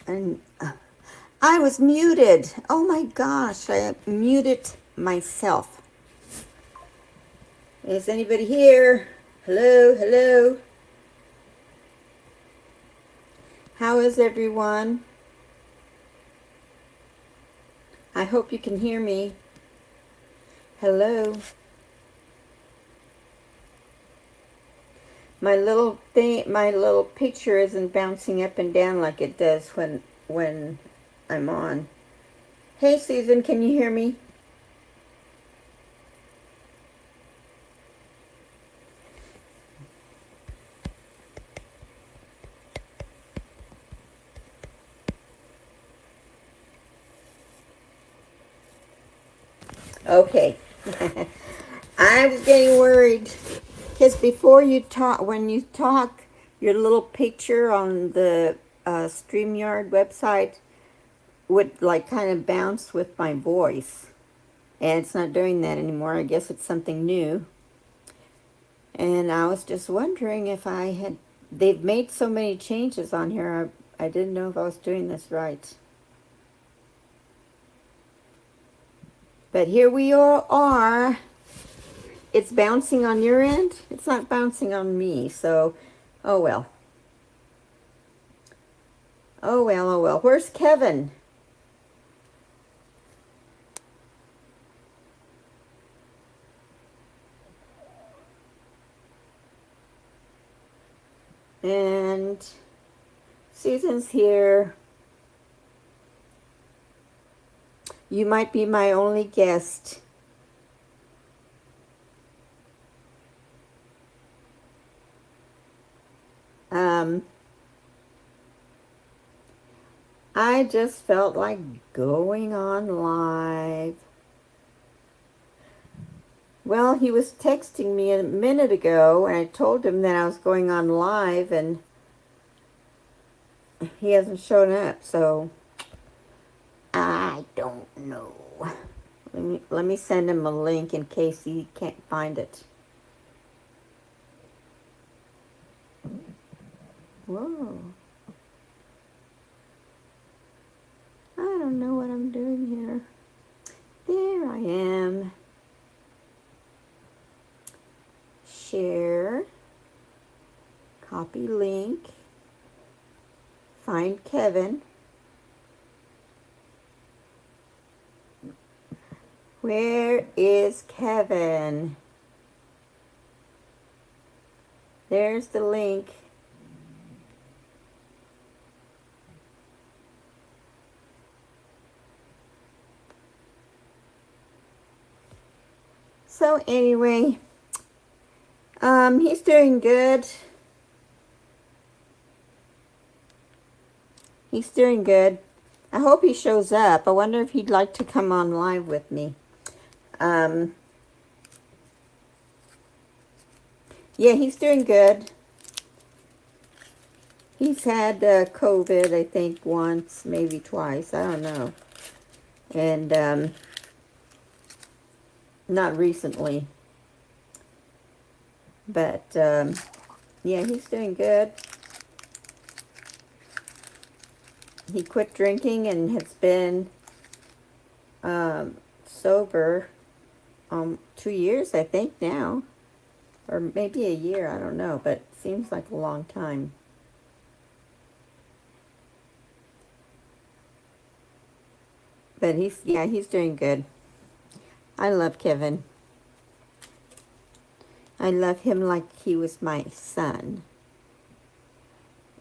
And I was muted. Oh my gosh, I muted myself. Is anybody here? Hello, hello. How is everyone? I hope you can hear me. Hello. My little thing, my little picture isn't bouncing up and down like it does when I'm on. Hey Susan, can you hear me? Okay. I was getting worried because before you talk, when you talk, your little picture on the StreamYard website would like kind of bounce with my voice. And it's not doing that anymore. I guess it's something new. And I was just wondering if they've made so many changes on here. I didn't know if I was doing this right. But here we all are. It's bouncing on your end. It's not bouncing on me. So, oh well. Oh well, oh well. Where's Kevin? And Susan's here. You might be my only guest. I just felt like going on live. Well, he was texting me a minute ago, and I told him that I was going on live, and he hasn't shown up, so I don't know. Let me send him a link in case he can't find it. Whoa. I don't know what I'm doing here. There I am. Share. Copy link. Find Kevin. Where is Kevin? There's the link. So anyway, he's doing good. He's doing good. I hope he shows up. I wonder if he'd like to come on live with me. Yeah, he's doing good. He's had COVID, I think, once, maybe twice. I don't know. And not recently. But, yeah, he's doing good. He quit drinking and has been sober 2 years, I think, now. Or maybe a year, I don't know, but it seems like a long time. But he's doing good. I love Kevin. I love him like he was my son.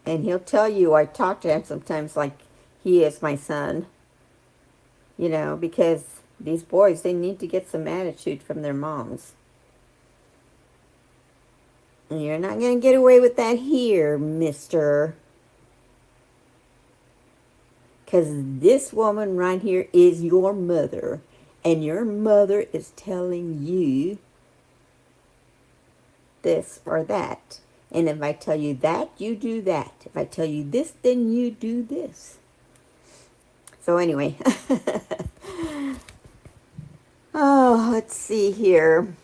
And he'll tell you, I talk to him sometimes like he is my son. You know, because these boys, they need to get some attitude from their moms. And you're not going to get away with that here, mister. Because this woman right here is your mother. And your mother is telling you this or that. And if I tell you that, you do that. If I tell you this, then you do this. So anyway. Oh, let's see here.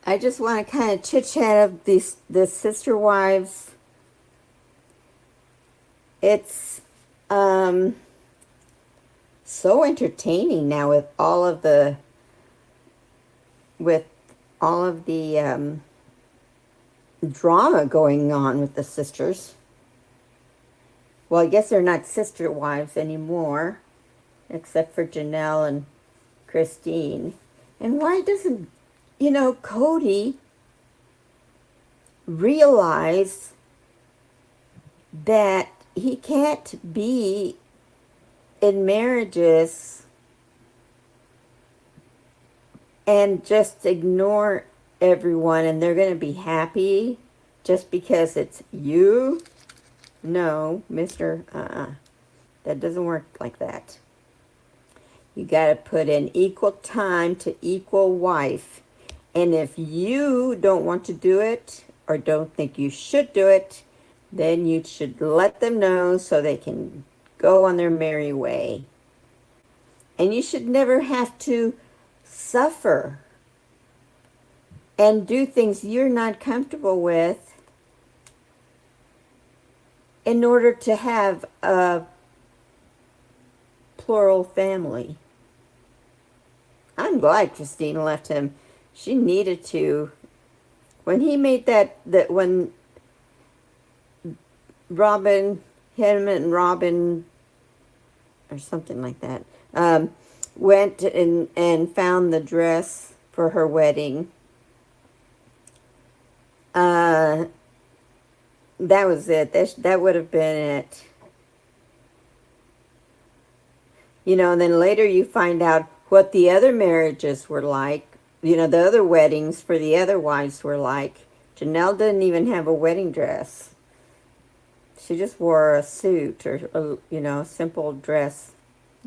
I just want to kind of chit-chat of the sister wives it's so entertaining now with all of the drama going on with the sisters. Well, I guess they're not sister wives anymore, except for Janelle and Christine. And why doesn't, Cody realize that he can't be in marriages and just ignore everyone and they're going to be happy just because it's you? No, mister, that doesn't work like that. You got to put in equal time to equal wife. And if you don't want to do it or don't think you should do it, then you should let them know so they can go on their merry way. And you should never have to suffer and do things you're not comfortable with in order to have a plural family. I'm glad Christine left him. She needed to. When he made that when Robin, him and Robin, or something like that, went and found the dress for her wedding, that was it. That would have been it. And then later you find out what the other marriages were like. The other weddings for the other wives were like. Janelle didn't even have a wedding dress. She just wore a suit or, a simple dress,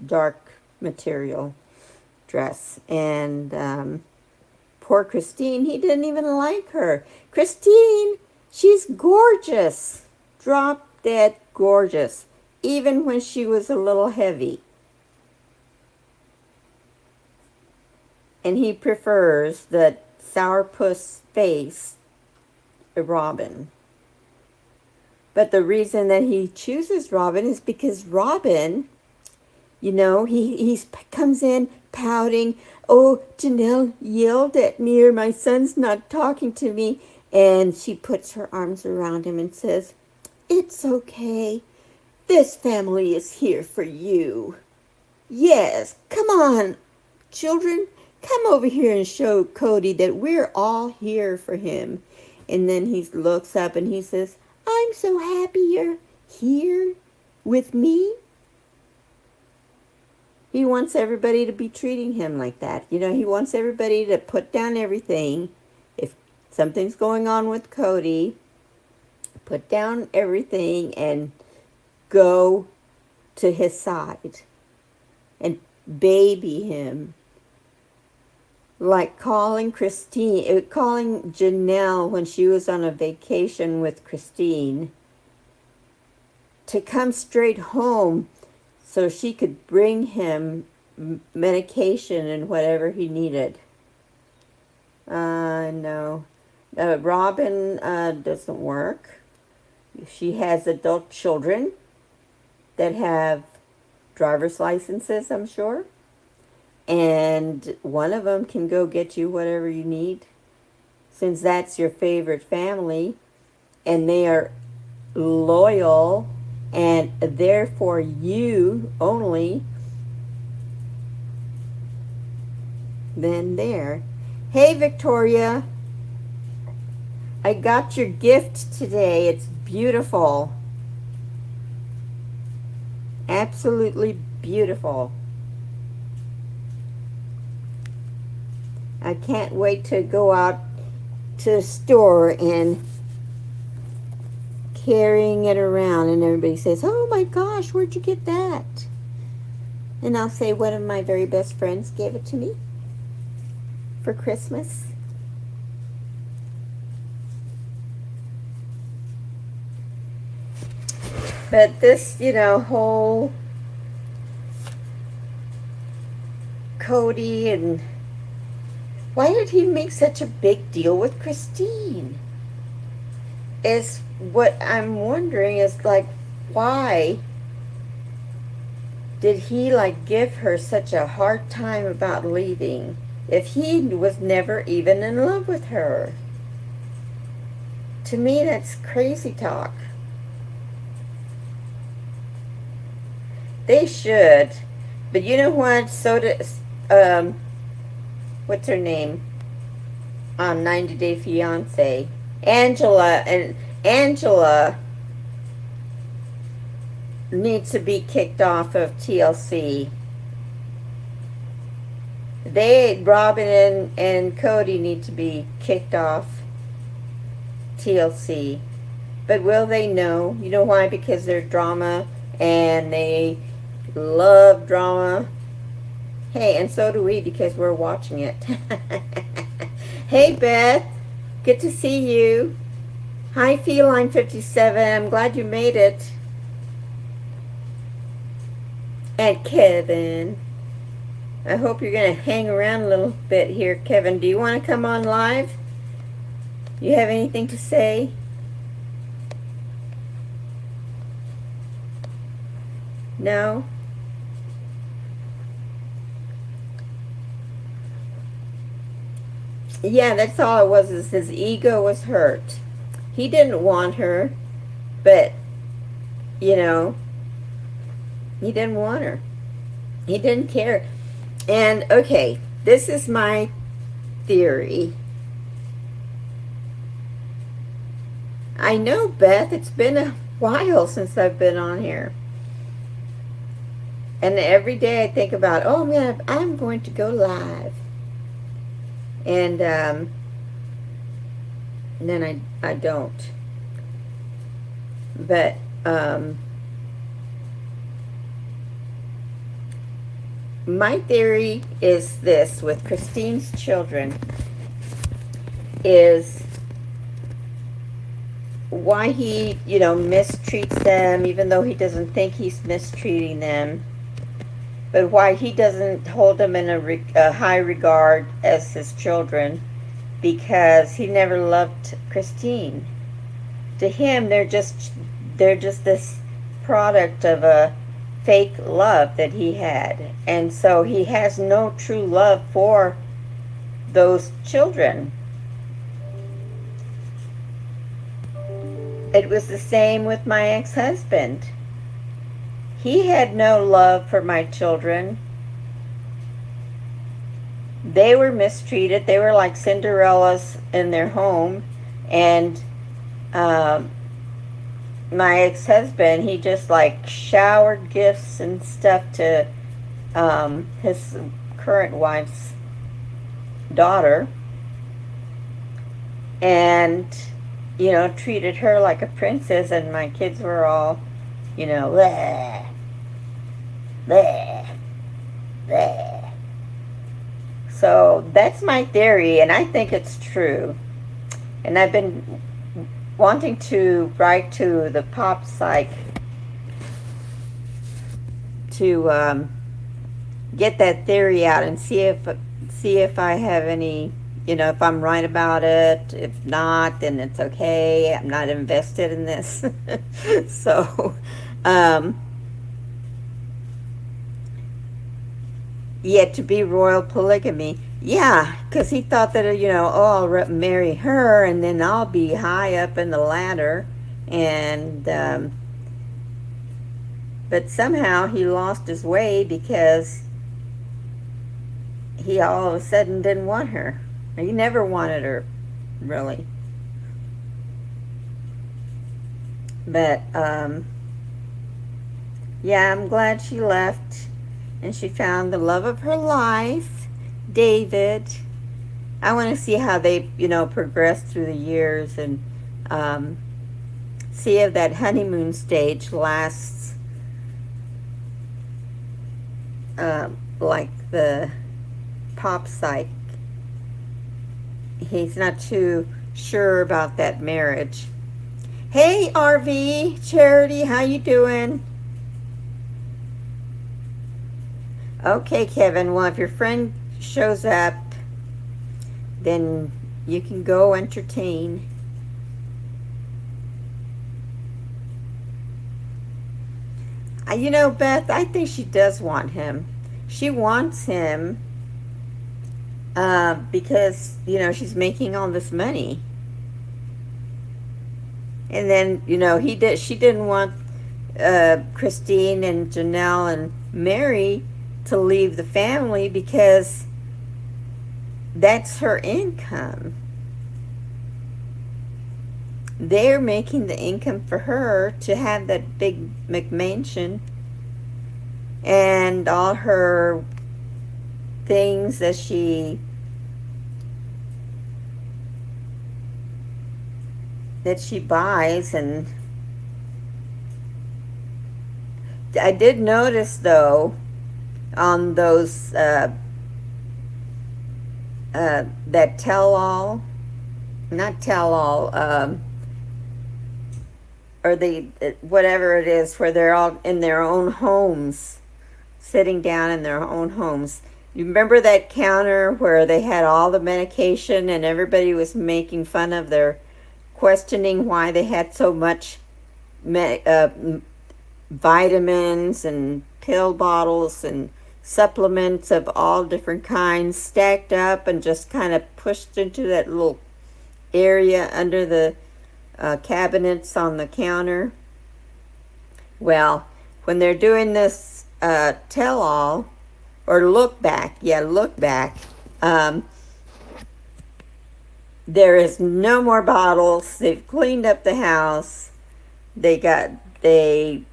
dark material dress. And poor Christine, he didn't even like her. Christine, she's gorgeous. Drop dead gorgeous. Even when she was a little heavy. And he prefers the sourpuss face Robin. But the reason that he chooses Robin is because Robin, he comes in pouting, "Oh, Janelle yelled at me, or my son's not talking to me." And she puts her arms around him and says, "It's okay. This family is here for you. Yes, come on, children. Come over here and show Cody that we're all here for him." And then he looks up and he says, "I'm so happy you're here with me." He wants everybody to be treating him like that. He wants everybody to put down everything. If something's going on with Cody, put down everything and go to his side and baby him. Like calling Janelle when she was on a vacation with Christine to come straight home so she could bring him medication and whatever he needed. No. Robin doesn't work. She has adult children that have driver's licenses, I'm sure. And one of them can go get you whatever you need, since that's your favorite family, and they are loyal and there for you only. Then there. Hey, Victoria. I got your gift today. It's beautiful. Absolutely beautiful. I can't wait to go out to the store and carrying it around, and everybody says, "Oh my gosh, where'd you get that?" And I'll say one of my very best friends gave it to me for Christmas. But this, whole Cody, and why did he make such a big deal with Christine? Is what I'm wondering is, like, why did he like give her such a hard time about leaving if he was never even in love with her? To me, that's crazy talk. They should. But you know what? So does, what's her name? On 90 Day Fiance. Angela needs to be kicked off of TLC. Robin and Cody need to be kicked off TLC. But will they? No. You know why? Because they're drama and they love drama. Hey, and so do we because we're watching it. Hey, Beth. Good to see you. Hi, Feline 57. I'm glad you made it. And Kevin. I hope you're going to hang around a little bit here, Kevin. Do you want to come on live? You have anything to say? No? Yeah, that's all it was, is his ego was hurt. He didn't want her, but, you know, he didn't want her. He didn't care. And, okay, this is my theory. I know, Beth, it's been a while since I've been on here. And every day I think about, oh, man, I'm going to go live. And then I don't. But, my theory is this with Christine's children is why he, mistreats them, even though he doesn't think he's mistreating them, but why he doesn't hold them in a high regard as his children, because he never loved Christine. To him, they're just this product of a fake love that he had, and so he has no true love for those children. It was the same with my ex-husband. He had no love for my children. They were mistreated. They were like Cinderellas in their home. And my ex-husband, he just like showered gifts and stuff to his current wife's daughter. And treated her like a princess, and my kids were all, bleh, bleh, bleh. So that's my theory, and I think it's true. And I've been wanting to write to the pop psych to get that theory out and see if I have any. If I'm right about it. If not, then it's okay. I'm not invested in this. So, to be royal polygamy. Yeah, because he thought that, I'll marry her and then I'll be high up in the ladder. And, but somehow he lost his way because he all of a sudden didn't want her. He never wanted her, really. But, I'm glad she left and she found the love of her life, David. I want to see how they, progress through the years and see if that honeymoon stage lasts like the pop psych. He's not too sure about that marriage. Hey, RV Charity, how you doing? Okay, Kevin. Well, if your friend shows up, then you can go entertain. You know, Beth, I think she does want him. She wants him because, she's making all this money. And then, she didn't want Christine and Janelle and Mary to leave the family because that's her income. They're making the income for her to have that big McMansion and all her things that she buys. And I did notice though on those that tell-all, not tell-all, or whatever it is, where they're all in their own homes, sitting down in their own homes. You remember that counter where they had all the medication and everybody was making fun of their, questioning why they had so much vitamins and pill bottles and supplements of all different kinds stacked up and just kind of pushed into that little area under the cabinets on the counter. Well, when they're doing this tell-all, or look back, there is no more bottles. They've cleaned up the house. They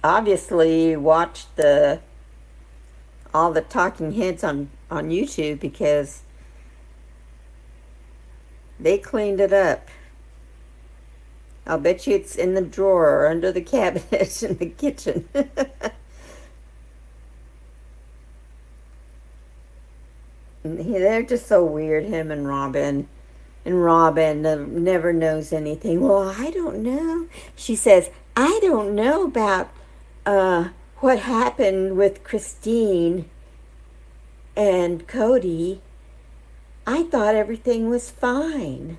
obviously watched all the talking heads on YouTube because they cleaned it up. I'll bet you it's in the drawer or under the cabinet in the kitchen. They're just so weird, him and Robin. And Robin never knows anything. Well, I don't know. She says, I don't know about what happened with Christine and Cody. I thought everything was fine.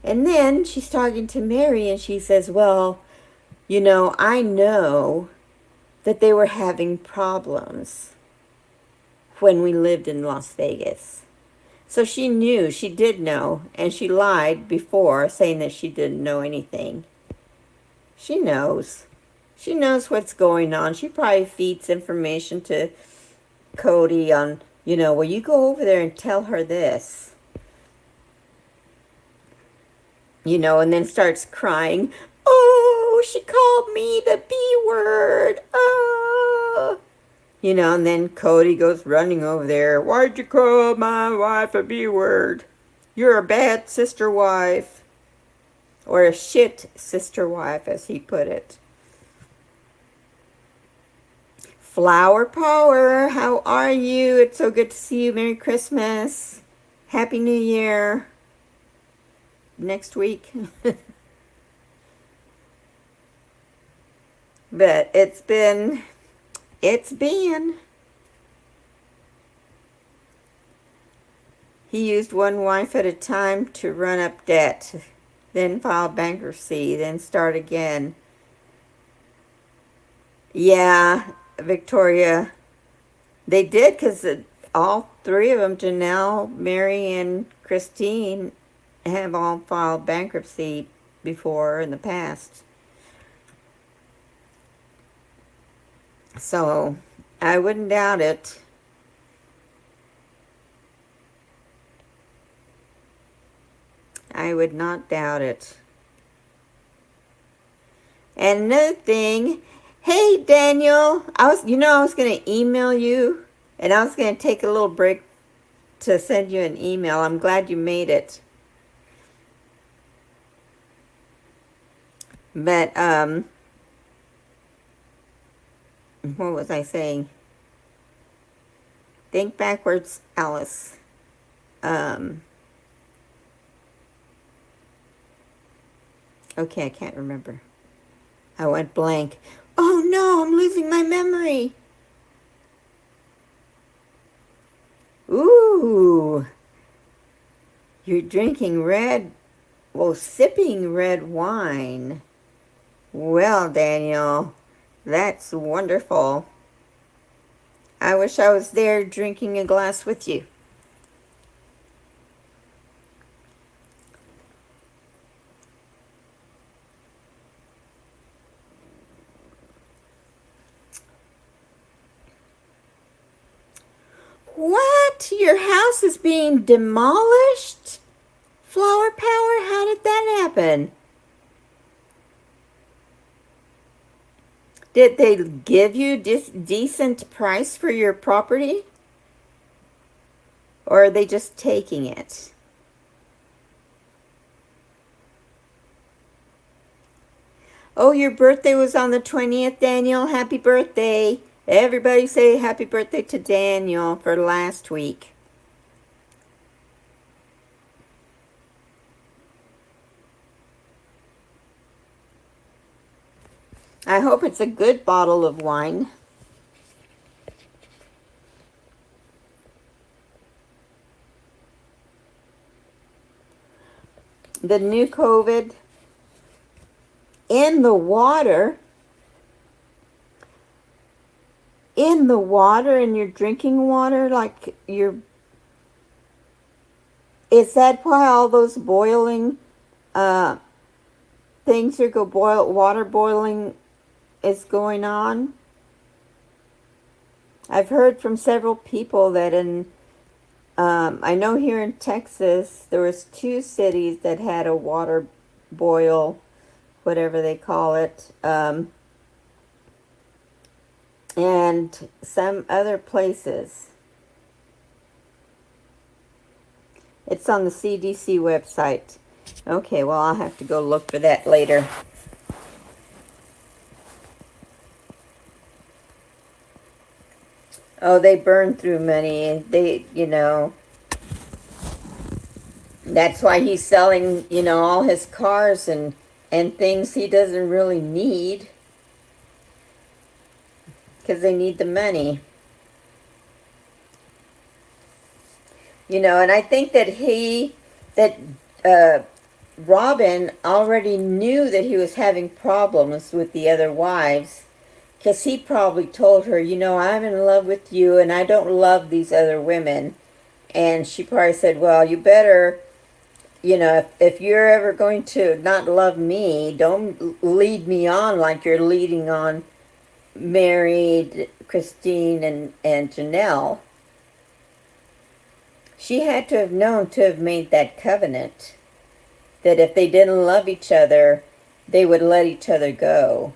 And then she's talking to Mary and she says, well, I know that they were having problems when we lived in Las Vegas. So she did know, and she lied before saying that she didn't know anything. She knows. She knows what's going on. She probably feeds information to Cody on, well, you go over there and tell her this. And then starts crying. Oh, she called me the B word. Oh. And then Cody goes running over there. Why'd you call my wife a B word? You're a bad sister wife. Or a shit sister wife, as he put it. Flower Power, how are you? It's so good to see you. Merry Christmas. Happy New Year. Next week. But it's been. He used one wife at a time to run up debt, then file bankruptcy, then start again. Yeah, Victoria, they did, because all three of them, Janelle, Mary, and Christine, have all filed bankruptcy before in the past. So I wouldn't doubt it. I would not doubt it. And another thing, hey Daniel, I was going to email you, and I was going to take a little break to send you an email. I'm glad you made it. But, what was I saying? Think backwards, Alice. Okay, I can't remember. I went blank. Oh no, I'm losing my memory. Ooh. You're drinking sipping red wine. Well, Daniel, that's wonderful. I wish I was there drinking a glass with you. What? Your house is being demolished? Flower Power, how did that happen? Did they give you decent price for your property? Or are they just taking it? Oh, your birthday was on the 20th, Daniel. Happy birthday. Everybody say happy birthday to Daniel for last week. I hope it's a good bottle of wine. The new COVID in the water. In the water, in your drinking water, like your. Is that why all those boiling things are water boiling is going on? I've heard from several people that I know here in Texas, there was 2 cities that had a water boil, whatever they call it, and some other places. It's on the CDC website. Okay, well, I'll have to go look for that later. Oh, they burn through money. That's why he's selling, all his cars and things he doesn't really need. Because they need the money. And I think that Robin already knew that he was having problems with the other wives. Because he probably told her, I'm in love with you and I don't love these other women. And she probably said, well, you better, if you're ever going to not love me, don't lead me on like you're leading on married Christine and Janelle. She had to have known to have made that covenant that if they didn't love each other, they would let each other go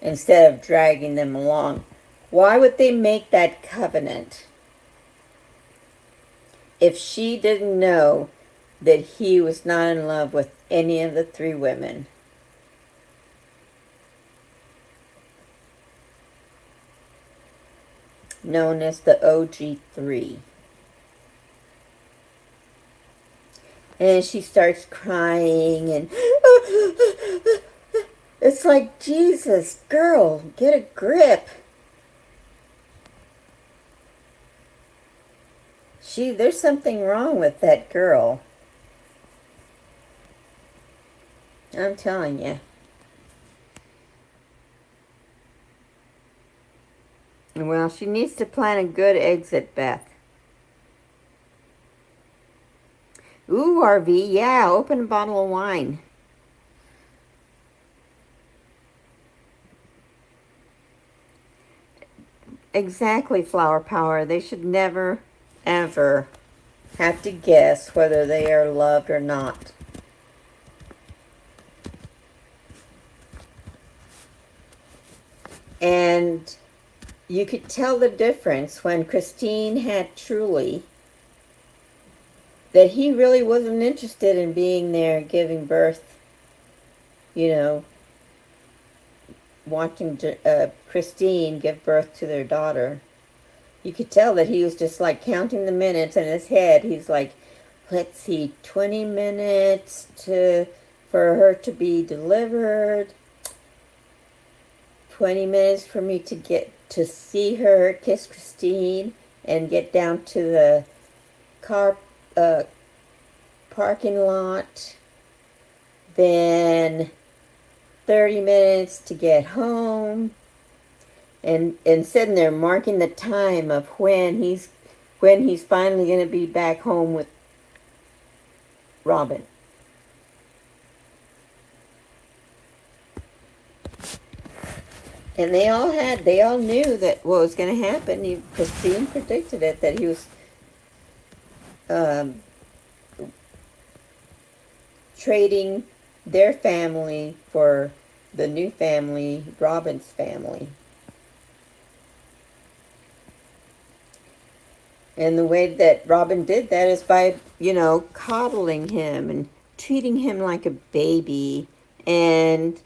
instead of dragging them along. Why would they make that covenant if she didn't know that he was not in love with any of the 3 women? Known as the OG3. And she starts crying and it's like, Jesus, girl, get a grip. There's something wrong with that girl. I'm telling you. Well, she needs to plan a good exit, Beth. Ooh, RV, yeah, open a bottle of wine. Exactly, Flower Power. They should never, ever have to guess whether they are loved or not. And you could tell the difference when Christine had Truly, that he really wasn't interested in being there giving birth, watching Christine give birth to their daughter. You could tell that he was just like counting the minutes in his head. He's like, let's see, 20 minutes for her to be delivered, 20 minutes for me to get to see her, kiss Christine, and get down to the car parking lot. Then 30 minutes to get home, and sitting there marking the time of when he's finally going to be back home with Robin. And they all knew that what was going to happen, because Stephen predicted it, that he was um, trading their family for the new family, Robin's family. And the way that Robin did that is by, coddling him and treating him like a baby. And,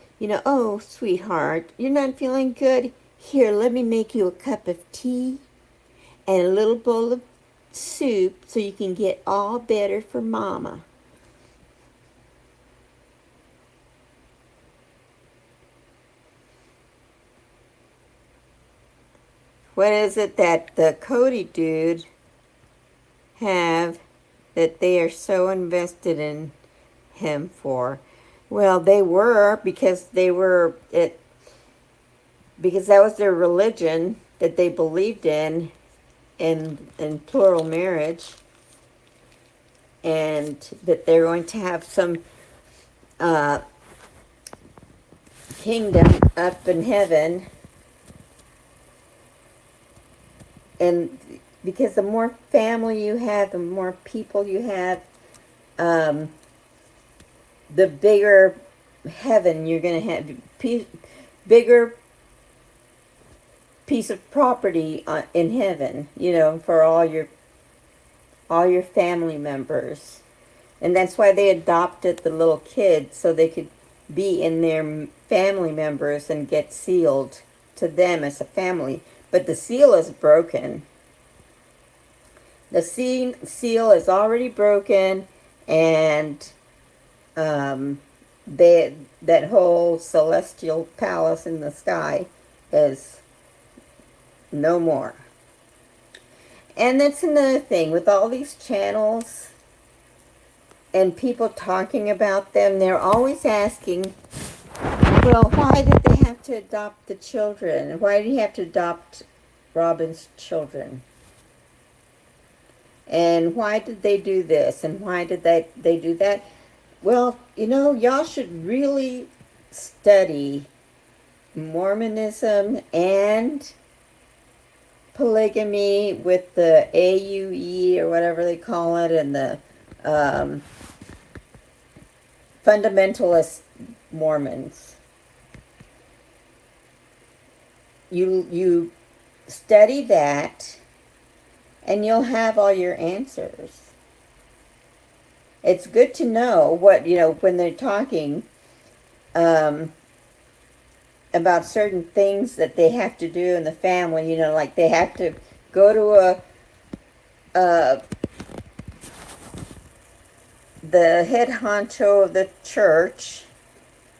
oh, sweetheart, you're not feeling good? Here, let me make you a cup of tea and a little bowl of soup so you can get all better for Mama. What is it that the Cody dude have that they are so invested in him for? Well, they were, because that was their religion that they believed in plural marriage, and that they're going to have some kingdom up in heaven. And because the more family you have, the more people you have, the bigger heaven you're going to have, bigger piece of property in heaven, for all your family members. And that's why they adopted the little kids, so they could be in their family members and get sealed to them as a family. But the seal is broken. The seal is already broken, and that whole celestial palace in the sky is no more. And that's another thing, with all these channels and people talking about them, they're always asking, well, why did they have to adopt the children? Why did he have to adopt Robin's children? And why did they do this? And why did they do that? Well, y'all should really study Mormonism and polygamy with the AUE, or whatever they call it, and the fundamentalist Mormons. You study that, and you'll have all your answers. It's good to know what, when they're talking about certain things that they have to do in the family, like they have to go to the head honcho of the church,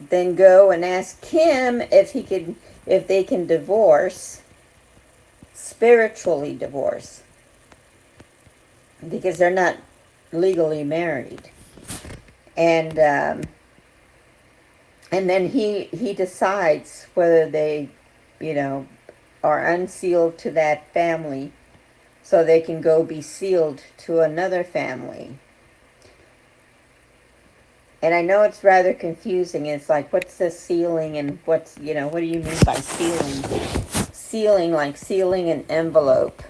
then go and ask him if they can spiritually divorce, because they're not legally married. And then he decides whether they, are unsealed to that family, so they can go be sealed to another family. And I know it's rather confusing. It's like, what's the sealing, and what's, what do you mean by sealing? Sealing, like sealing an envelope.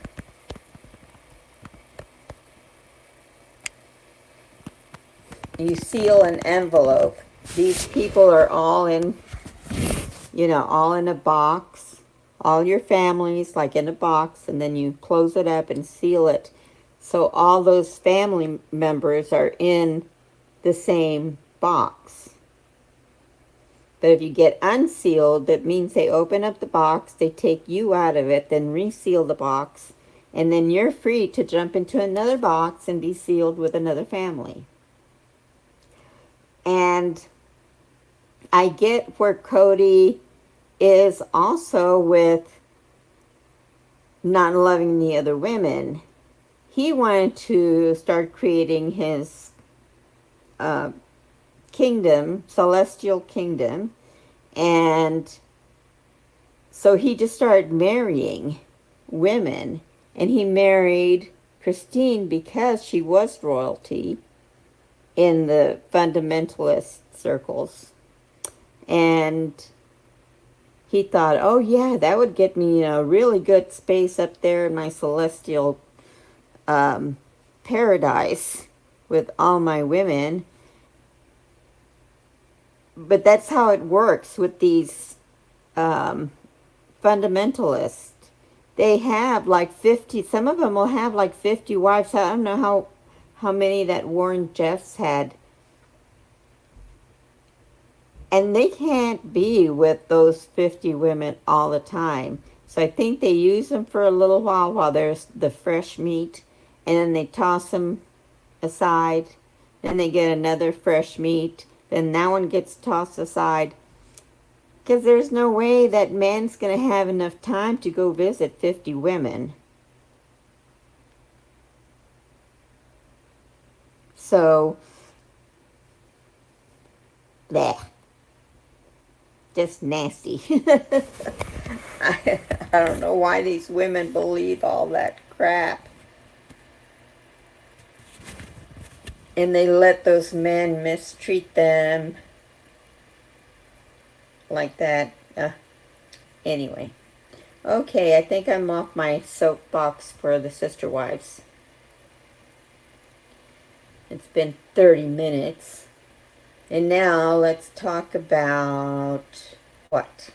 You seal an envelope. These people are all in, all in a box. All your families, like in a box, and then you close it up and seal it. So all those family members are in the same box. But if you get unsealed, that means they open up the box, they take you out of it, then reseal the box, and then you're free to jump into another box and be sealed with another family. And I get where Cody is also with not loving the other women. He wanted to start creating his kingdom, celestial kingdom, And so he just started marrying women, and he married Christine because she was royalty in the fundamentalist circles. And he thought, oh yeah, that would get me a really good space up there in my celestial paradise with all my women. But that's how it works with these fundamentalists. They have like 50, some of them will have like 50 wives. I don't know how many that Warren Jeffs had. And they can't be with those 50 women all the time. So I think they use them for a little while there's the fresh meat, and then they toss them aside. Then they get another fresh meat. Then that one gets tossed aside. Because there's no way that man's going to have enough time to go visit 50 women. So, bleh. Just nasty. I don't know why these women believe all that crap. And they let those men mistreat them like that. Anyway. Okay, I think I'm off my soapbox for the sister wives. It's been 30 minutes. And now let's talk about what?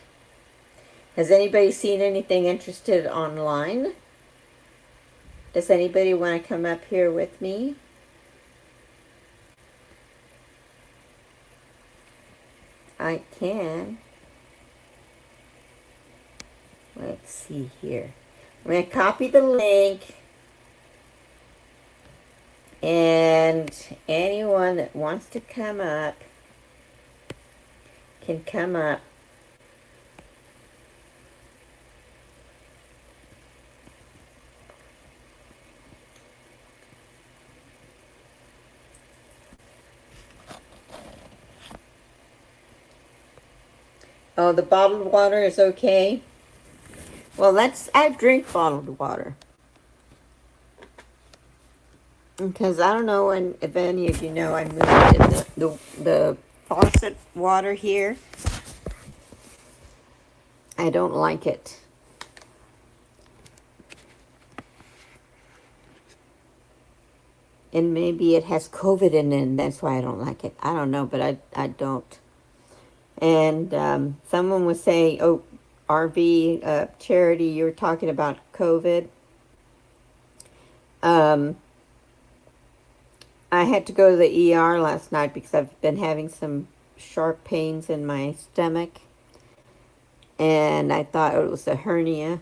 Has anybody seen anything interested online? Does anybody want to come up here with me? I can. Let's see here. I'm going to copy the link. And anyone that wants to come up can come up. Oh, the bottled water is okay? Well, I drink bottled water. Because I don't know if any of you know, I moved in the faucet water here. I don't like it. And maybe it has COVID in it, and that's why I don't like it. I don't know, but I don't. And someone was saying, oh, RV Charity, you were talking about COVID. I had to go to the ER last night because I've been having some sharp pains in my stomach. And I thought it was a hernia.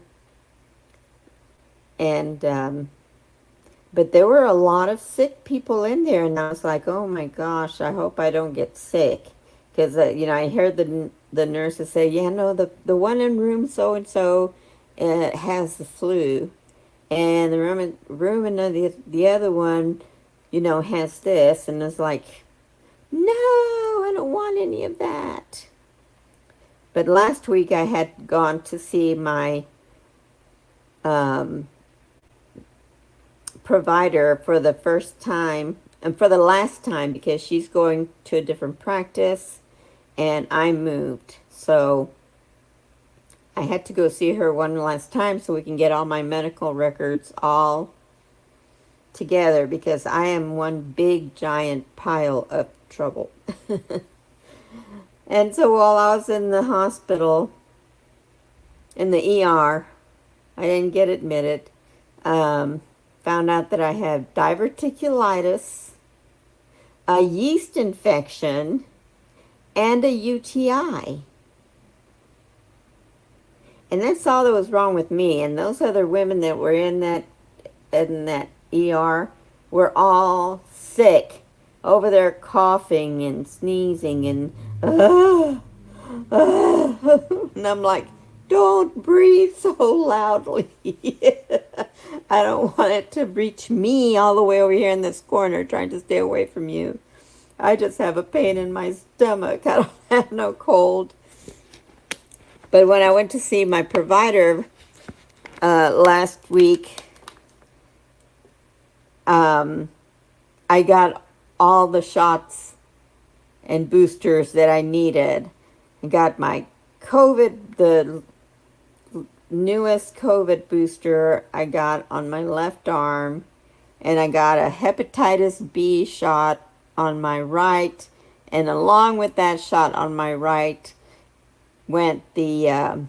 And, but there were a lot of sick people in there. And I was like, oh my gosh, I hope I don't get sick. Because, I heard the nurses say, yeah, no, the one in room so-and-so has the flu. And the room in the other one, has this. And it's like, no, I don't want any of that. But last week I had gone to see my provider for the first time, and for the last time, because she's going to a different practice, and I moved. So I had to go see her one last time so we can get all my medical records all together, because I am one big giant pile of trouble. And so while I was in the hospital, in the ER, I didn't get admitted, found out that I have diverticulitis, a yeast infection, and a UTI. And that's all that was wrong with me. And those other women that were in that ER were all sick, over there coughing and sneezing and and I'm like, don't breathe so loudly. I don't want it to reach me all the way over here in this corner trying to stay away from you. I just have a pain in my stomach. I don't have no cold. But when I went to see my provider last week, I got all the shots and boosters that I needed. I got my the newest COVID booster I got on my left arm, and I got a hepatitis B shot on my right, and along with that shot on my right went the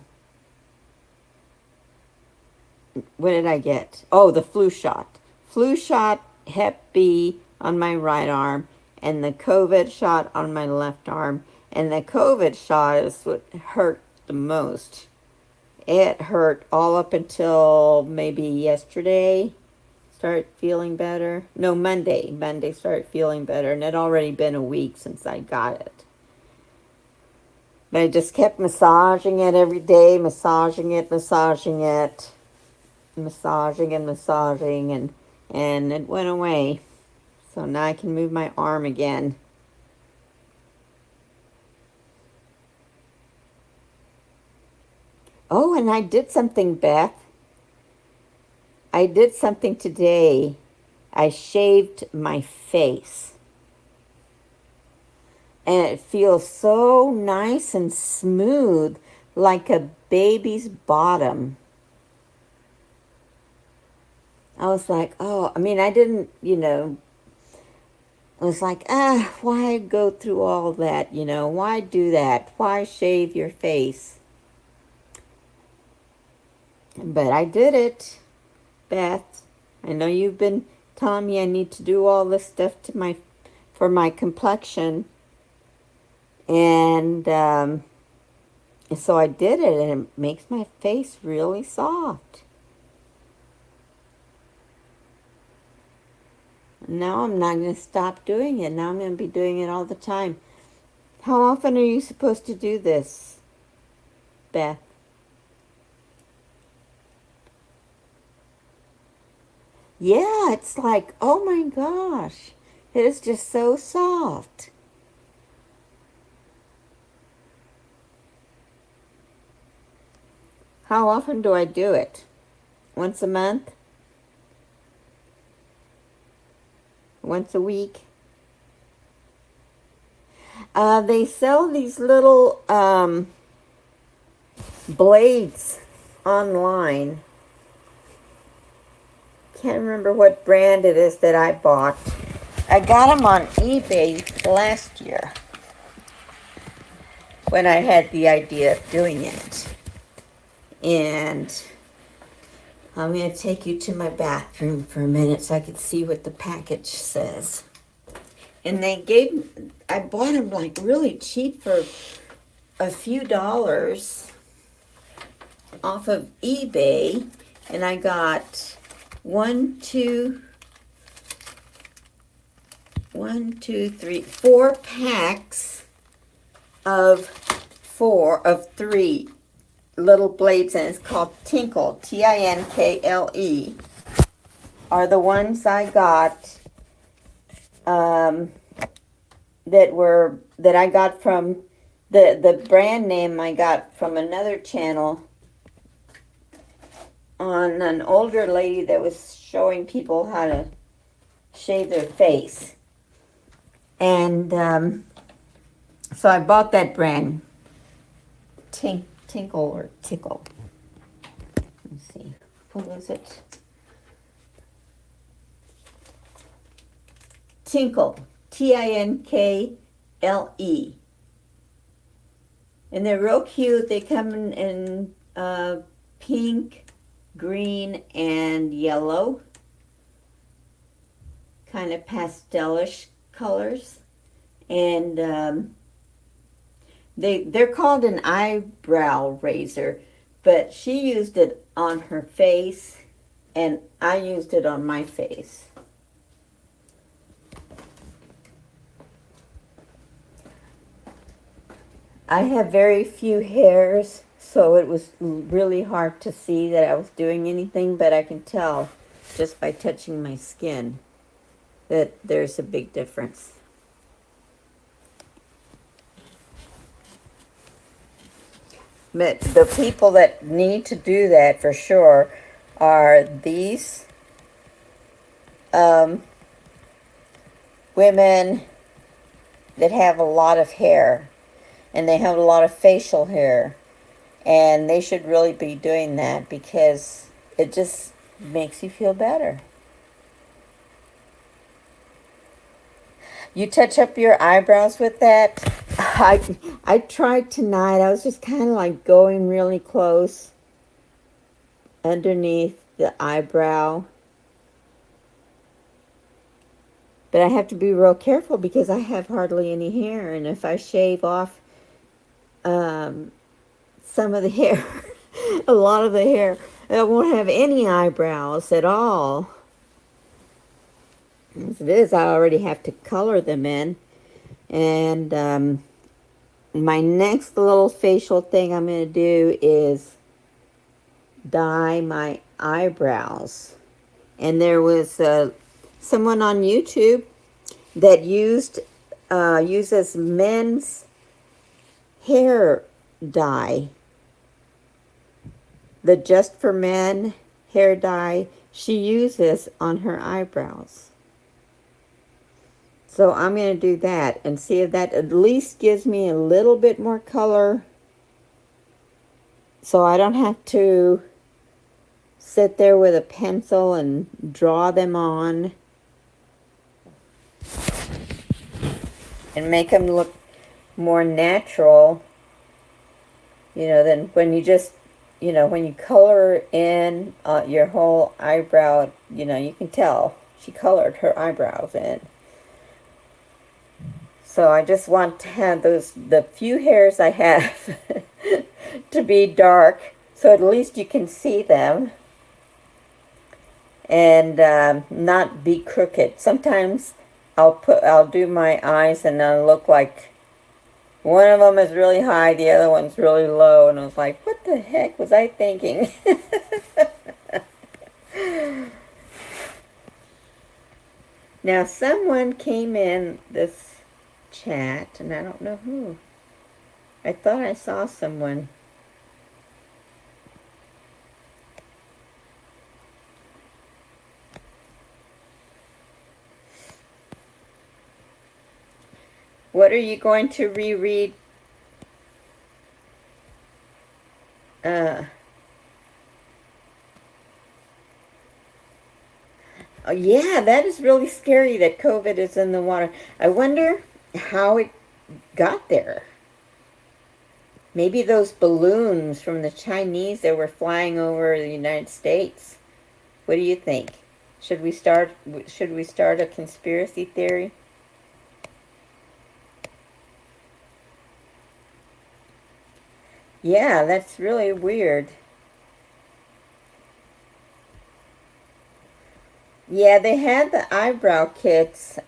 what did I get? Oh, the flu shot. Flu shot, Hep B on my right arm, and the COVID shot on my left arm. And the COVID shot is what hurt the most. It hurt all up until maybe yesterday. Started feeling better. No, Monday. Monday started feeling better, and it had already been a week since I got it. But I just kept massaging it every day, massaging it, massaging it, massaging and massaging, and it went away. So now I can move my arm again. Oh, and I did something, Beth. I did something today. I shaved my face. And it feels so nice and smooth, like a baby's bottom. I was like, oh, I mean, I didn't, I was like, why go through all that, Why do that? Why shave your face? But I did it, Beth. I know you've been telling me I need to do all this stuff for my complexion. And so I did it, and it makes my face really soft. Now I'm not going to stop doing it. Now I'm going to be doing it all the time. How often are you supposed to do this, Beth? Yeah, it's like, oh my gosh, it is just so soft. How often do I do it? Once a month? Once a week? They sell these little blades online. Can't remember what brand it is that I bought. I got them on eBay last year when I had the idea of doing it. And I'm going to take you to my bathroom for a minute so I could see what the package says. And I bought them like really cheap for a few dollars off of eBay. And I got 4 packs of 3 little blades, and it's called Tinkle, Tinkle, are the ones I got that I got from the brand name I got from another channel on an older lady that was showing people how to shave their face. And so I bought that brand, Tinkle or Tickle. Let's see, what was it? Tinkle, Tinkle. And they're real cute. They come in pink, green, and yellow. Kind of pastelish colors. And they're called an eyebrow razor, but she used it on her face, and I used it on my face. I have very few hairs, so it was really hard to see that I was doing anything, but I can tell just by touching my skin that there's a big difference. But the people that need to do that for sure are these um, women that have a lot of hair, and they have a lot of facial hair, and they should really be doing that because it just makes you feel better. You touch up your eyebrows with that? I tried tonight. I was just kind of like going really close underneath the eyebrow. But I have to be real careful because I have hardly any hair, and if I shave off um, some of the hair, a lot of the hair, I won't have any eyebrows at all. As it is, I already have to color them in. And my next little facial thing I'm going to do is dye my eyebrows. And there was someone on YouTube that uses men's hair dye, the Just for Men hair dye. She uses on her eyebrows. So I'm going to do that and see if that at least gives me a little bit more color, so I don't have to sit there with a pencil and draw them on and make them look more natural, than when you just, when you color in your whole eyebrow, you can tell she colored her eyebrows in. So I just want to have the few hairs I have to be dark, so at least you can see them and not be crooked. Sometimes I'll do my eyes and I'll look like one of them is really high, the other one's really low, and I was like, what the heck was I thinking? Now someone came in this chat, and I don't know who. I thought I saw someone. What are you going to reread? Oh yeah, that is really scary that COVID is in the water. I wonder how it got there. Maybe those balloons from the Chinese that were flying over the United States. What do you think? Should we start a conspiracy theory? Yeah, that's really weird. Yeah, they had the eyebrow kits.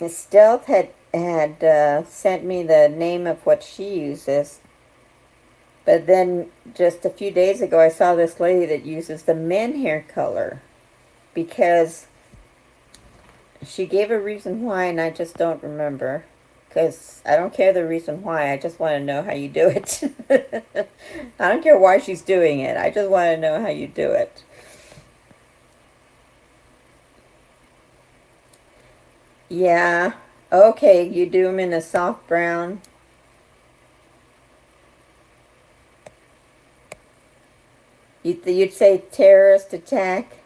Stealth had sent me the name of what she uses. But then just a few days ago, I saw this lady that uses the men hair color because she gave a reason why, and I just don't remember. Because I don't care the reason why. I just want to know how you do it. I don't care why she's doing it. I just want to know how you do it. Yeah. Okay, you do them in a soft brown. You'd say terrorist attack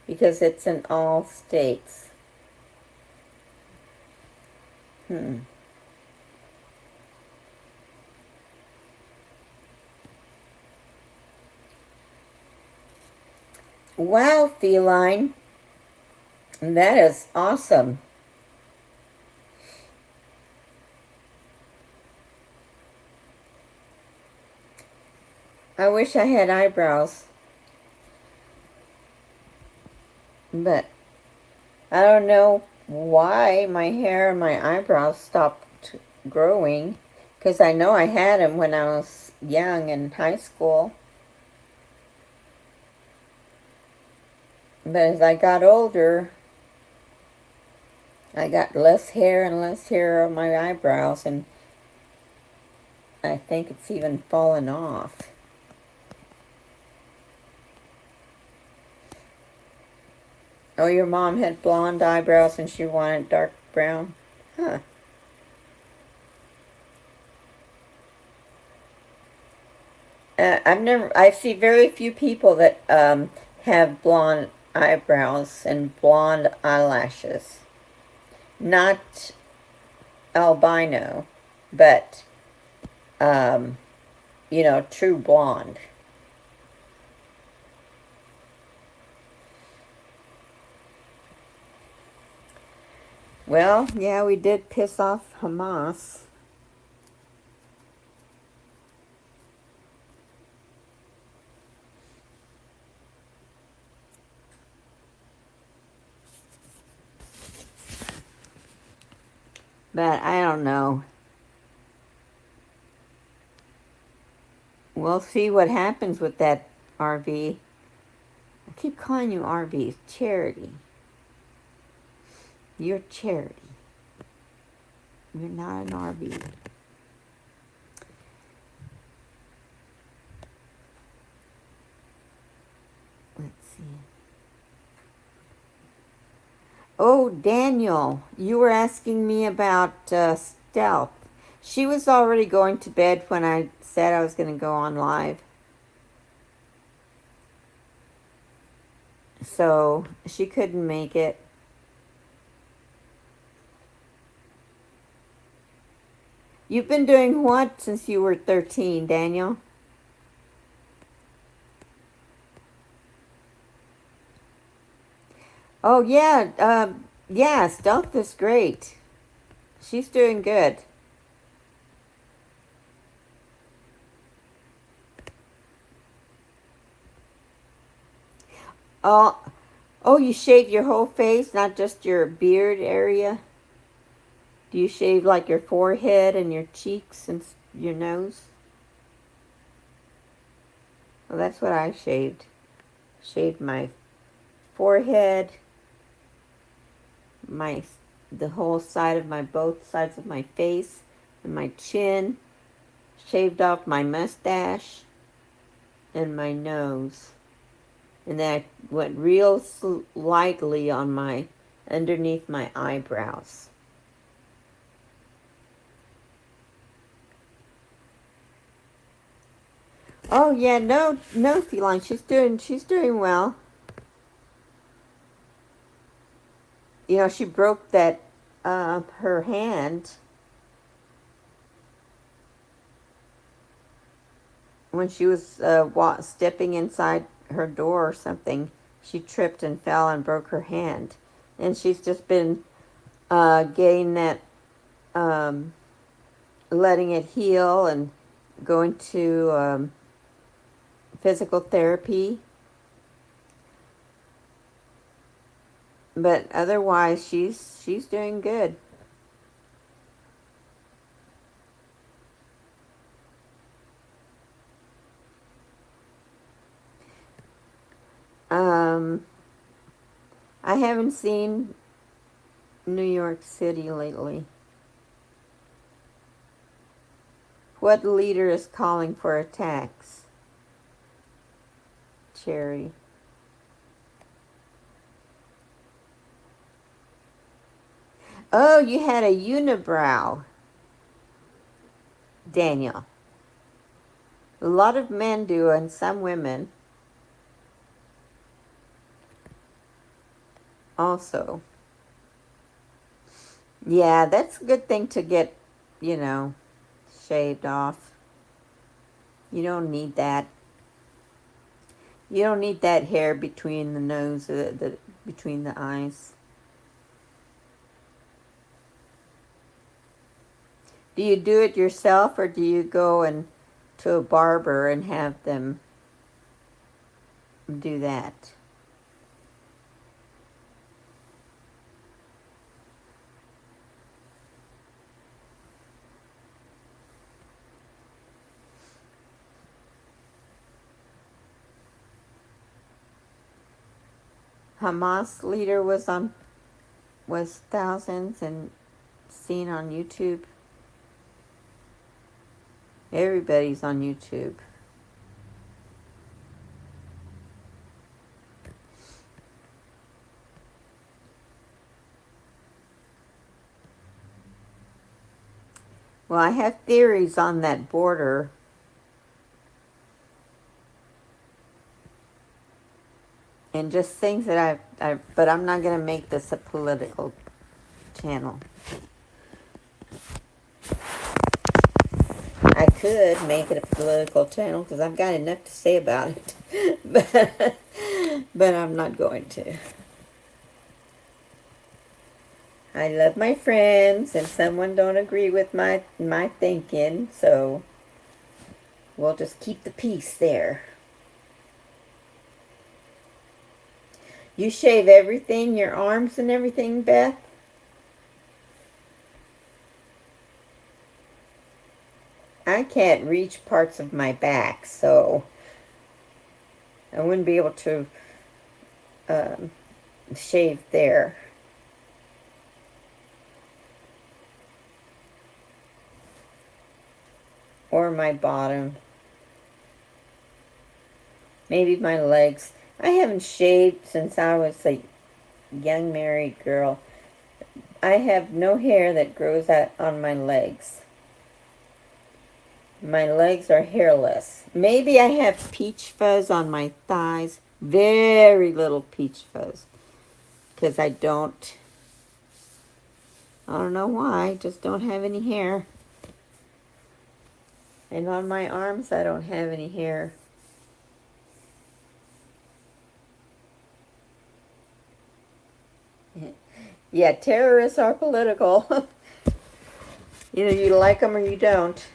because it's in all states. Wow, feline. That is awesome. I wish I had eyebrows. But I don't know why my hair and my eyebrows stopped growing. Because I know I had them when I was young in high school. But as I got older, I got less hair and less hair on my eyebrows. And I think it's even fallen off. Oh, your mom had blonde eyebrows and she wanted dark brown? Huh. I see very few people that have blonde eyebrows and blonde eyelashes. Not albino, but, um, true blonde. Well, yeah, we did piss off Hamas. But I don't know. We'll see what happens with that RV. I keep calling you RV. Charity. You're charity. You're not an RV. Let's see. Oh, Daniel, you were asking me about Stealth. She was already going to bed when I said I was going to go on live. So she couldn't make it. You've been doing what since you were 13, Daniel? Oh, yeah. Yeah, Stealth is great. She's doing good. Oh, oh, you shave your whole face, not just your beard area? Do you shave like your forehead and your cheeks and your nose? Well, that's what I shaved. Shaved my forehead, my the whole side of my both sides of my face and my chin, shaved off my mustache and my nose. And then I went real lightly on my underneath my eyebrows. Oh yeah, no, Feline. She's doing well. She broke that her hand when she was stepping inside her door or something. She tripped and fell and broke her hand, and she's just been getting that, um, letting it heal and going to physical therapy. But otherwise, she's doing good. Um, I haven't seen New York City lately. What leader is calling for attacks? Cherry. Oh, you had a unibrow, Daniel. A lot of men do, and some women also. Yeah, that's a good thing to get, you know, shaved off. You don't need that. You don't need that hair between the nose, between the eyes. Do you do it yourself, or do you go and to a barber and have them do that? Hamas leader was thousands and seen on YouTube. Everybody's on YouTube. Well, I have theories on that border. And just things that but I'm not going to make this a political channel. I could make it a political channel because I've got enough to say about it. but I'm not going to. I love my friends, and someone don't agree with my thinking, so we'll just keep the peace there. You shave everything, your arms and everything, Beth? I can't reach parts of my back, so I wouldn't be able to shave there. Or my bottom. Maybe my legs. I haven't shaved since I was a young married girl. I have no hair that grows out on my legs. My legs are hairless. Maybe I have peach fuzz on my thighs. Very little peach fuzz. Because I don't know why. I just don't have any hair. And on my arms, I don't have any hair. Yeah, terrorists are political. Either you like them or you don't.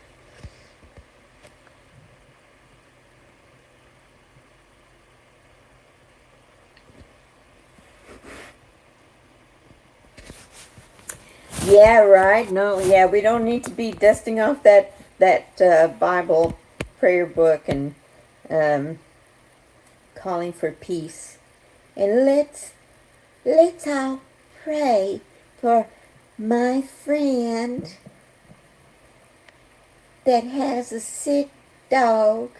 Yeah, right. No, yeah, we don't need to be dusting off that Bible prayer book and calling for peace. And let's all pray for my friend that has a sick dog,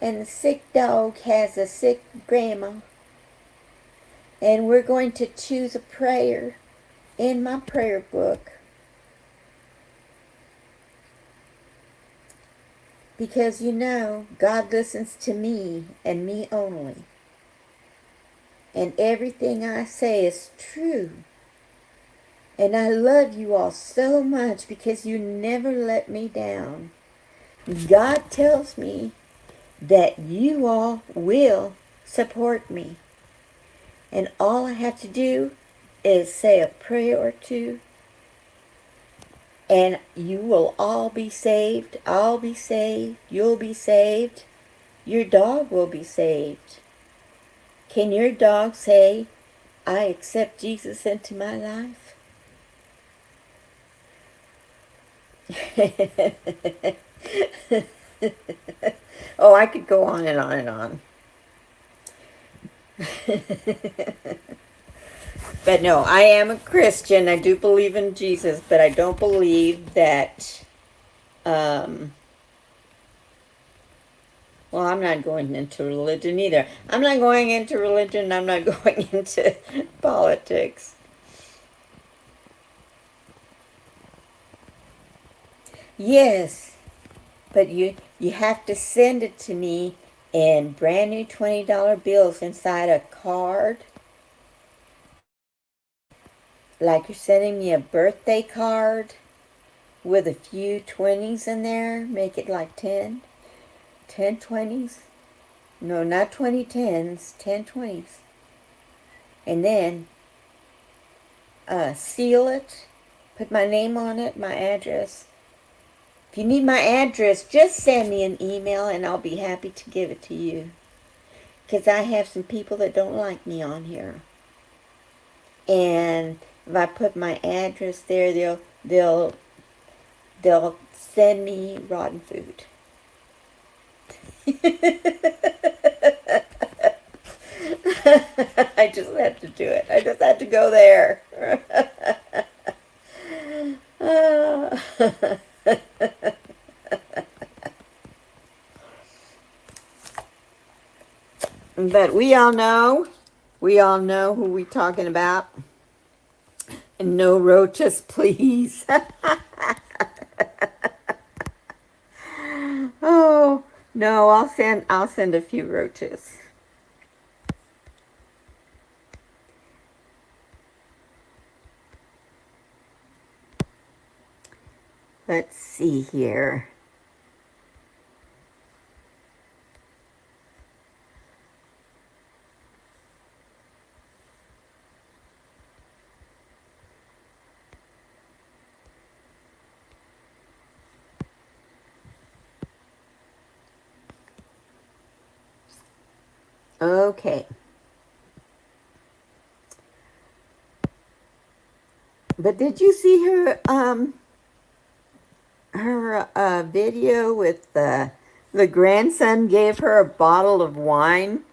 and the sick dog has a sick grandma. And we're going to choose a prayer in my prayer book, because God listens to me and me only, and everything I say is true. And I love you all so much because you never let me down. God tells me that you all will support me, and all I have to do is say a prayer or two, and you will all be saved. I'll be saved. You'll be saved. Your dog will be saved. Can your dog say, I accept Jesus into my life? Oh, I could go on and on and on. But no, I am a Christian. I do believe in Jesus, but I don't believe that, well, I'm not going into religion either. I'm not going into religion. I'm not going into politics. Yes, but you have to send it to me in brand new $20 bills inside a card. Like you're sending me a birthday card with a few 20s in there. Make it like 10 20s. No, not 20 10s, 10 20s. And then seal it, put my name on it, my address. If you need my address, just send me an email and I'll be happy to give it to you. Because I have some people that don't like me on here. And if I put my address there, they'll send me rotten food. I just had to do it. I just had to go there. But we all know who we're talking about. And no roaches, please. Oh, no, I'll send a few roaches. Let's see here. Okay. But did you see her video with the grandson gave her a bottle of wine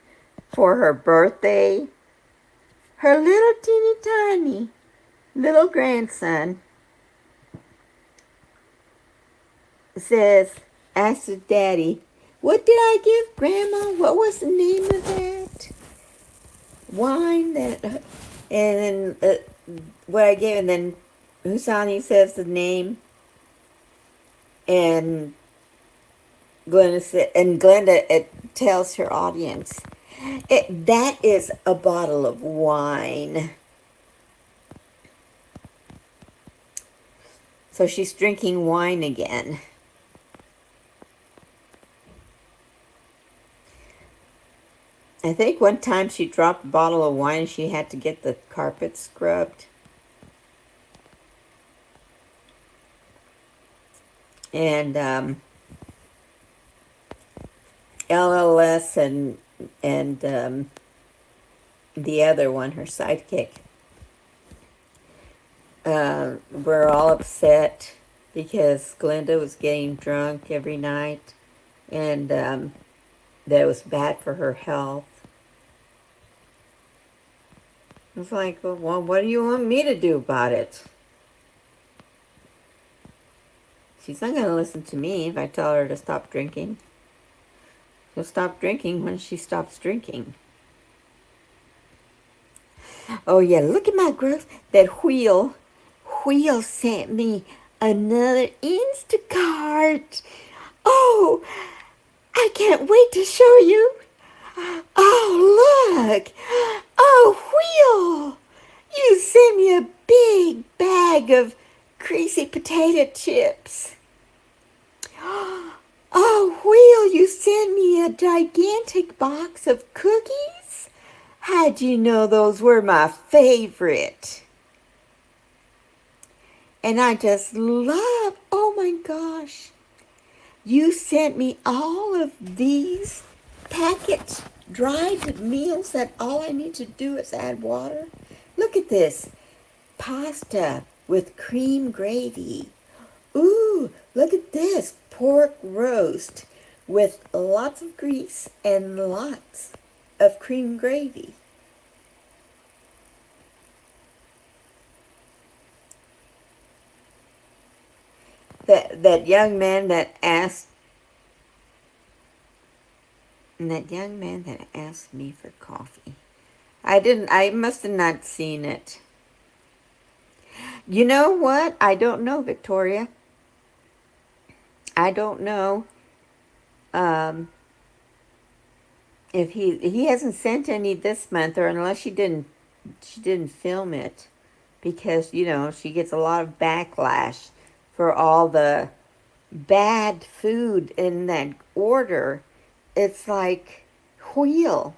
for her birthday? Her little teeny tiny little grandson says, asked his daddy, "What did I give Grandma? What was the name of that wine that?" And then what I gave, and then Husani says the name, and Glenda tells her audience, that is a bottle of wine. So she's drinking wine again. I think one time she dropped a bottle of wine and she had to get the carpet scrubbed. And LLS and the other one, her sidekick, were all upset because Glenda was getting drunk every night, and that it was bad for her health. It's like, well, what do you want me to do about it? She's not going to listen to me if I tell her to stop drinking. She'll stop drinking when she stops drinking. Oh, yeah, look at my growth. That Wheel sent me another Instacart. Oh, I can't wait to show you. Oh, look. Oh, Wheel, you sent me a big bag of greasy potato chips. Oh, Wheel, you sent me a gigantic box of cookies? How'd you know those were my favorite? And I just love, oh my gosh, you sent me all of these packets, dried meals that all I need to do is add water. Look at this, pasta with cream gravy. Ooh, look at this, pork roast with lots of grease and lots of cream gravy. That young man that asked me for coffee. I must have not seen it. You know what? I don't know, Victoria. I don't know if he hasn't sent any this month, or unless she didn't film it, because she gets a lot of backlash for all the bad food in that order. It's like, Wheel,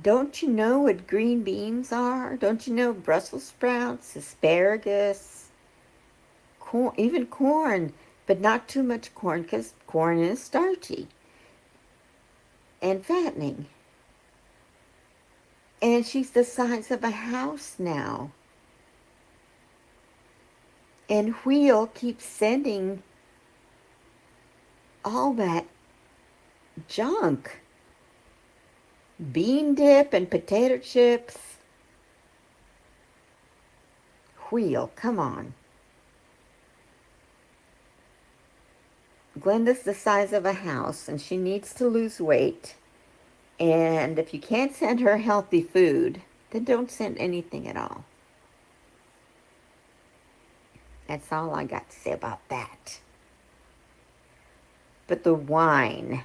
don't you know what green beans are? Don't you know Brussels sprouts, asparagus, corn, even corn, but not too much corn, because corn is starchy and fattening. And she's the size of a house now. And Wheel keeps sending all that junk. Bean dip and potato chips. Wheel, come on. Glenda's the size of a house and she needs to lose weight. And if you can't send her healthy food, then don't send anything at all. That's all I got to say about that. But the wine.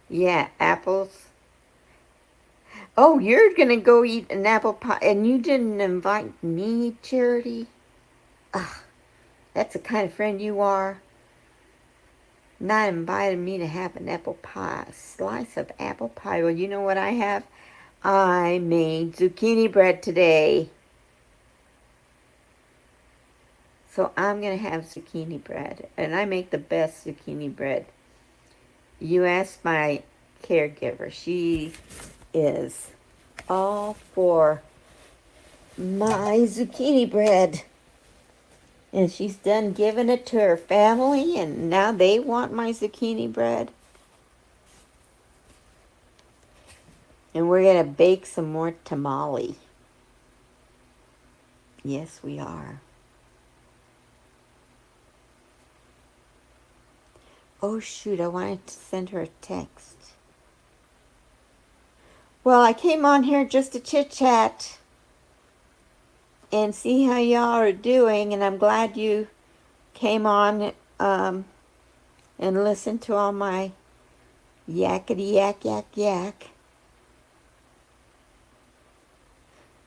Yeah, apples. Oh, you're going to go eat an apple pie, and you didn't invite me, Charity? Ugh, that's the kind of friend you are. Not inviting me to have an apple pie, a slice of apple pie. Well, you know what I have? I made zucchini bread today. So I'm going to have zucchini bread, and I make the best zucchini bread. You ask my caregiver. She is all for my zucchini bread. And she's done giving it to her family, and now they want my zucchini bread. And we're going to bake some more tamale. Yes, we are. Oh, shoot, I wanted to send her a text. Well, I came on here just to chit-chat and see how y'all are doing, and I'm glad you came on and listened to all my yakety yak yak yak.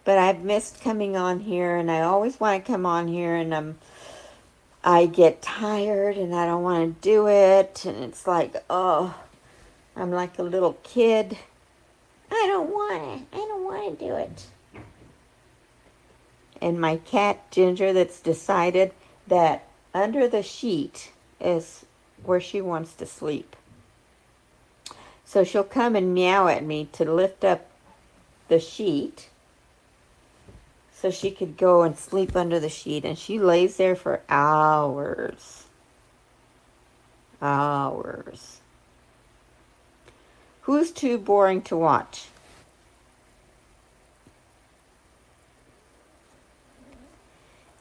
But I've missed coming on here, and I always want to come on here, and I get tired and I don't want to do it, and it's like, oh, I'm like a little kid. I don't want to do it. And my cat Ginger, that's decided that under the sheet is where she wants to sleep. So she'll come and meow at me to lift up the sheet so she could go and sleep under the sheet, and she lays there for hours. Hours. Who's too boring to watch?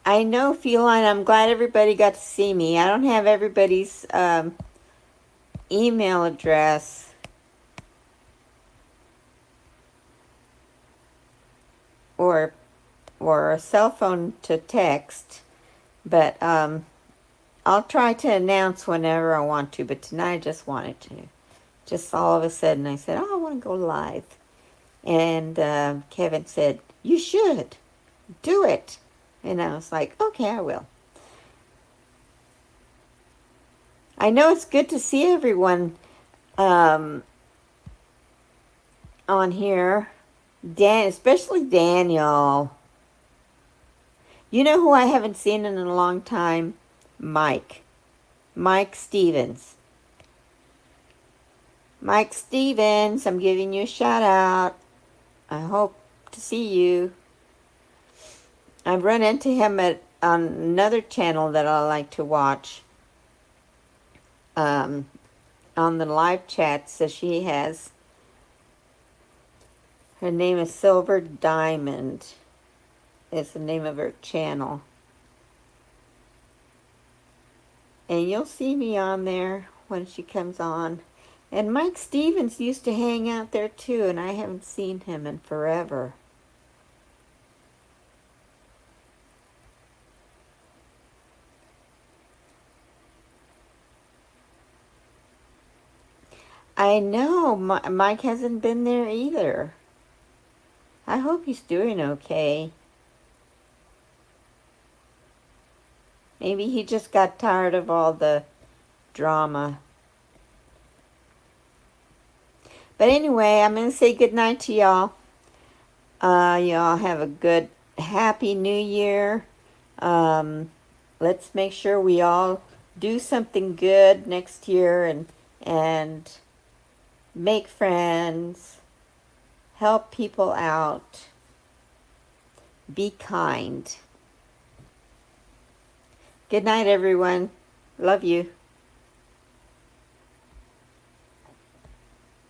I know, Feline, I'm glad everybody got to see me. I don't have everybody's email address. Or a cell phone to text, but I'll try to announce whenever I want to, but tonight I just wanted to. Just all of a sudden I said, oh, I want to go live. And Kevin said, you should. Do it. And I was like, okay, I will. I know it's good to see everyone on here. Especially Daniel. You know who I haven't seen in a long time? Mike Stevens. Mike Stevens, I'm giving you a shout out. I hope to see you. I've run into him on another channel that I like to watch. On the live chats that she has. Her name is Silver Diamond. Is the name of her channel. And you'll see me on there when she comes on. And Mike Stevens used to hang out there too, and I haven't seen him in forever. I know, Mike hasn't been there either. I hope he's doing okay. Maybe he just got tired of all the drama. But anyway, I'm going to say goodnight to y'all. Y'all have a good, happy new year. Let's make sure we all do something good next year and make friends, help people out, be kind. Good night, everyone. Love you.